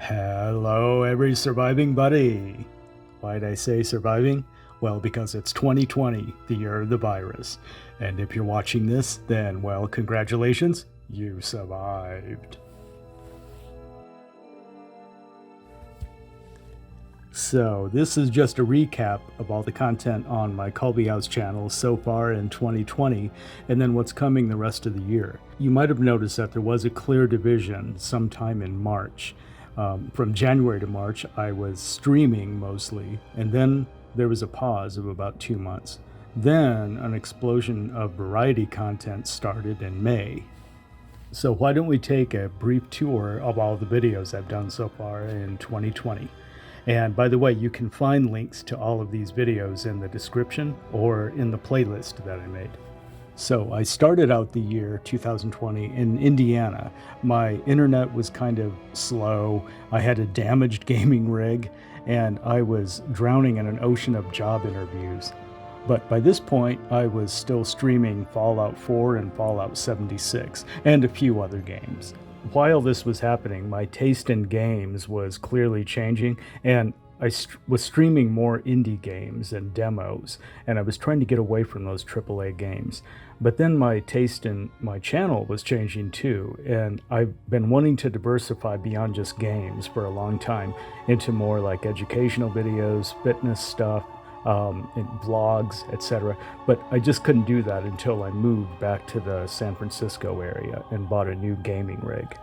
Hello, every surviving buddy. Why'd I say surviving? Well, because it's 2020, the year of the virus. And if you're watching this, then, well, congratulations, you survived. So, this is just a recap of all the content on my Culveyhouse channel so far in 2020, and then what's coming the rest of the year. You might have noticed that there was a clear division sometime in March. From January to March, I was streaming mostly, and then there was a pause of about 2 months. Then an explosion of variety content started in May. So why don't we take a brief tour of all the videos I've done so far in 2020. And by the way, you can find links to all of these videos in the description or in the playlist that I made. So I started out the year 2020 in Indiana. My internet was kind of slow. I had a damaged gaming rig, and I was drowning in an ocean of job interviews. But by this point, I was still streaming Fallout 4 and Fallout 76, and a few other games. While this was happening, my taste in games was clearly changing, and I was streaming more indie games and demos, and I was trying to get away from those AAA games. But then my taste in my channel was changing too, and I've been wanting to diversify beyond just games for a long time into more like educational videos, fitness stuff, and vlogs, etc. But I just couldn't do that until I moved back to the San Francisco area and bought a new gaming rig.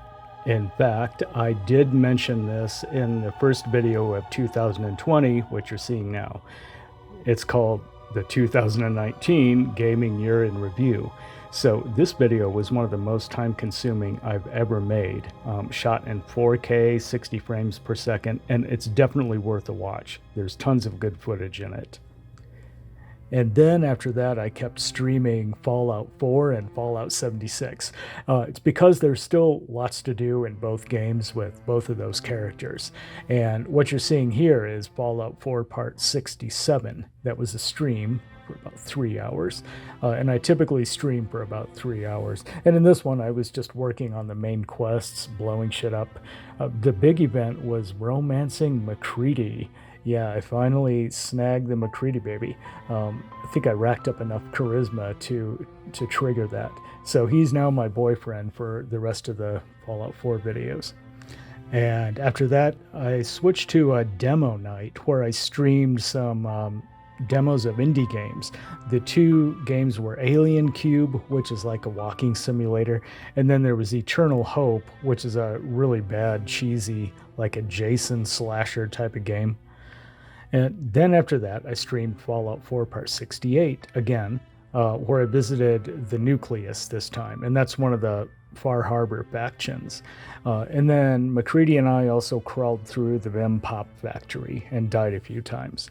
In fact, I did mention this in the first video of 2020, which you're seeing now. It's called the 2019 Gaming Year in Review. So this video was one of the most time-consuming I've ever made, shot in 4K, 60 frames per second, and it's definitely worth a watch. There's tons of good footage in it. And then after that, I kept streaming Fallout 4 and Fallout 76. It's because there's still lots to do in both games with both of those characters. And what you're seeing here is Fallout 4 Part 67. That was a stream for about 3 hours. And I typically stream for about 3 hours. And in this one, I was just working on the main quests, blowing shit up. The big event was romancing MacCready. Yeah, I finally snagged the MacCready baby. I think I racked up enough charisma to trigger that. So he's now my boyfriend for the rest of the Fallout 4 videos. And after that, I switched to a demo night where I streamed some demos of indie games. The two games were Alien Cube, which is like a walking simulator, and then there was Eternal Hope, which is a really bad, cheesy, like a Jason slasher type of game. And then after that, I streamed Fallout 4 Part 68 again, where I visited the Nucleus this time, and that's one of the Far Harbor factions. And then MacCready and I also crawled through the Vim Pop factory and died a few times.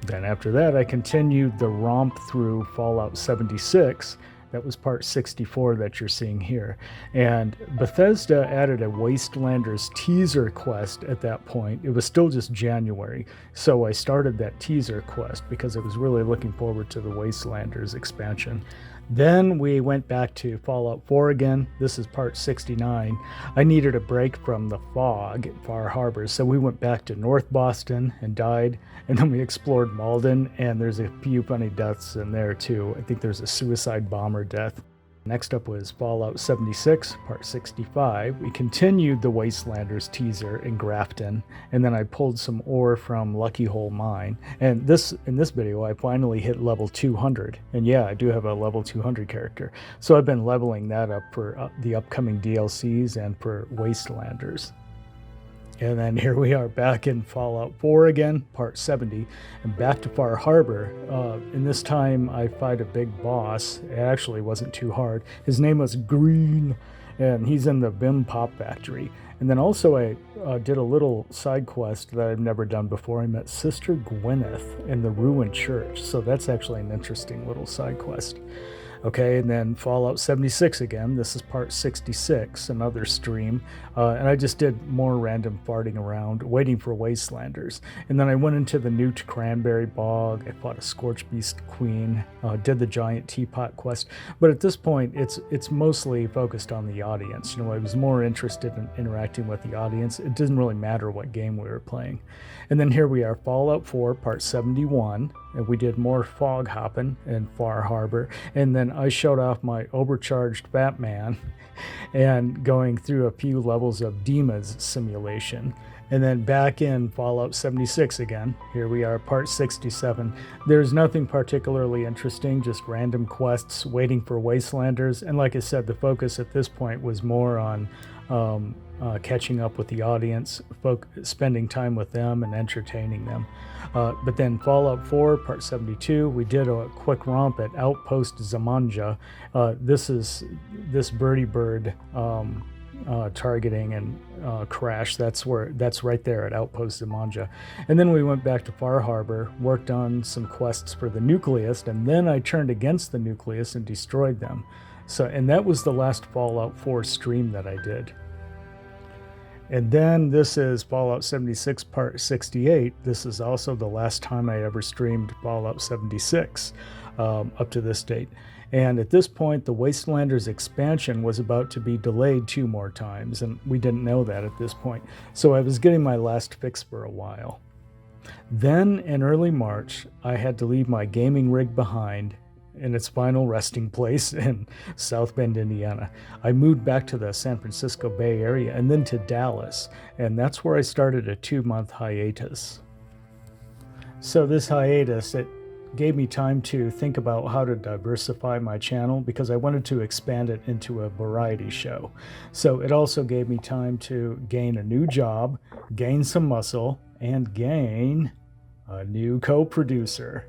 Then after that, I continued the romp through Fallout 76. That was part 64 that you're seeing here. And Bethesda added a Wastelanders teaser quest at that point. It was still just January, so I started that teaser quest because I was really looking forward to the Wastelanders expansion. Then we went back to Fallout 4 again. This is part 69. I needed a break from the fog at Far Harbor, so we went back to North Boston and died. And then we explored Malden, and there's a few funny deaths in there too. I think there's a suicide bomber death. Next up was Fallout 76, Part 65. We continued the Wastelanders teaser in Grafton, and then I pulled some ore from Lucky Hole Mine. And in this video, I finally hit level 200. And yeah, I do have a level 200 character. So I've been leveling that up for the upcoming DLCs and for Wastelanders. And then here we are back in Fallout 4 again, Part 70, and back to Far Harbor. And this time I fight a big boss. It actually wasn't too hard. His name was Green, and he's in the Vim Pop factory. And then also I did a little side quest that I've never done before. I met Sister Gwyneth in the ruined church, so that's actually an interesting little side quest. Okay, and then Fallout 76 again. This is part 66, another stream. And I just did more random farting around, waiting for Wastelanders. And then I went into the Newt Cranberry Bog. I fought a Scorch Beast Queen, did the Giant Teapot quest. But at this point, it's mostly focused on the audience. You know, I was more interested in interacting with the audience. It didn't really matter what game we were playing. And then here we are, Fallout 4, part 71. And we did more fog hopping in Far Harbor. And then I showed off my overcharged Batman and going through a few levels of Dima's simulation. And then back in Fallout 76 again. Here we are, part 67. There's nothing particularly interesting, just random quests, waiting for Wastelanders. And like I said, the focus at this point was more on catching up with the audience, spending time with them and entertaining them. But then Fallout 4, part 72, we did a quick romp at Outpost Zamanja. This birdie bird targeting and crash. That's right there at Outpost Zamanja. And then we went back to Far Harbor, worked on some quests for the Nucleus, and then I turned against the Nucleus and destroyed them. And that was the last Fallout 4 stream that I did. And then this is Fallout 76 part 68. This is also the last time I ever streamed Fallout 76 up to this date. And at this point, the Wastelanders expansion was about to be delayed 2 more times, and we didn't know that at this point. So I was getting my last fix for a while. Then in early March, I had to leave my gaming rig behind in its final resting place in South Bend, Indiana. I moved back to the San Francisco Bay Area and then to Dallas, and that's where I started a 2-month hiatus. So this hiatus, it gave me time to think about how to diversify my channel because I wanted to expand it into a variety show. So it also gave me time to gain a new job, gain some muscle, and gain a new co-producer.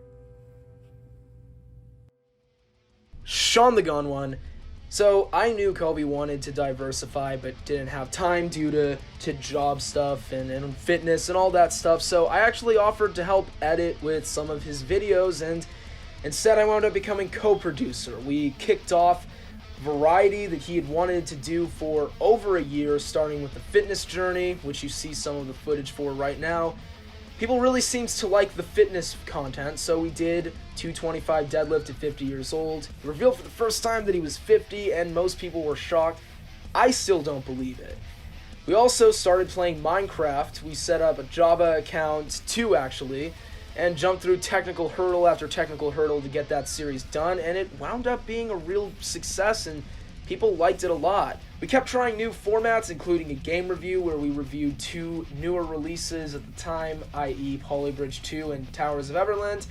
SeanTheGoneOne. So I knew Colby wanted to diversify but didn't have time due to job stuff and fitness and all that stuff. So I actually offered to help edit with some of his videos, and instead I wound up becoming co-producer. We kicked off variety that he had wanted to do for over a year, starting with the fitness journey, which you see some of the footage for right now. People really seems to like the fitness content, so we did 225 deadlift at 50 years old. He revealed for the first time that he was 50, and most people were shocked. I still don't believe it. We also started playing Minecraft. We set up a Java account, 2 actually, and jumped through technical hurdle after technical hurdle to get that series done, and it wound up being a real success, and people liked it a lot. We kept trying new formats, including a game review where we reviewed 2 newer releases at the time, i.e. Polybridge 2 and Towers of Everland.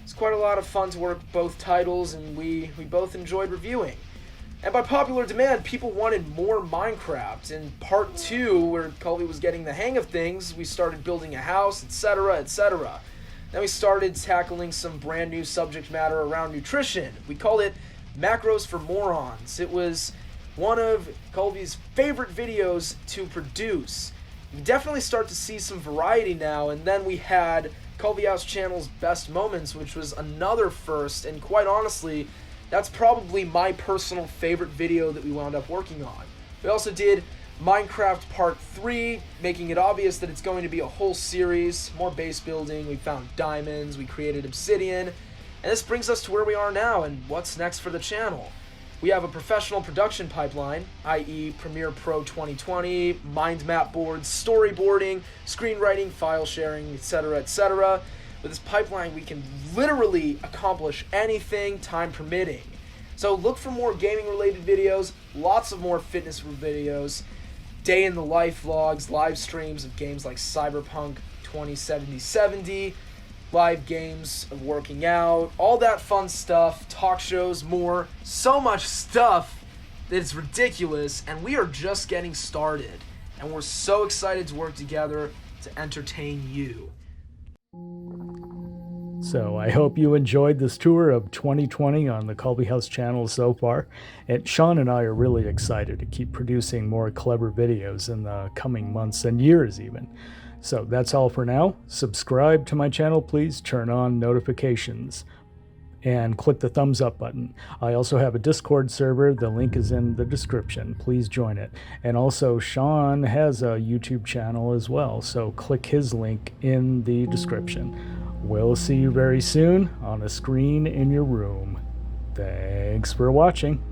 It's quite a lot of fun to work both titles, and we both enjoyed reviewing. And by popular demand, people wanted more Minecraft. In part 2, where Colby was getting the hang of things, we started building a house, etc., etc. Then we started tackling some brand new subject matter around nutrition. We called it Macros for Morons. It was one of Colby's favorite videos to produce. You definitely start to see some variety now, and then we had Culveyhouse channel's Best Moments, which was another first, and quite honestly, that's probably my personal favorite video that we wound up working on. We also did Minecraft Part 3, making it obvious that it's going to be a whole series, more base building, we found diamonds, we created obsidian, and this brings us to where we are now and what's next for the channel. We have a professional production pipeline, i.e. Premiere Pro 2020, mind map boards, storyboarding, screenwriting, file sharing, etc., etc. With this pipeline, we can literally accomplish anything, time permitting. So look for more gaming-related videos, lots of more fitness videos, day in the life vlogs, live streams of games like Cyberpunk 2070, live games of working out, all that fun stuff, talk shows, more, so much stuff that it's ridiculous, and we are just getting started, and we're so excited to work together to entertain you. So I hope you enjoyed this tour of 2020 on the Culveyhouse channel so far, and Sean and I are really excited to keep producing more clever videos in the coming months and years even. So that's all for now. Subscribe to my channel, please. Turn on notifications. and click the thumbs up button. I also have a Discord server. The link is in the description. Please join it. And also, Sean has a YouTube channel as well, so click his link in the description. We'll see you very soon on a screen in your room. Thanks for watching.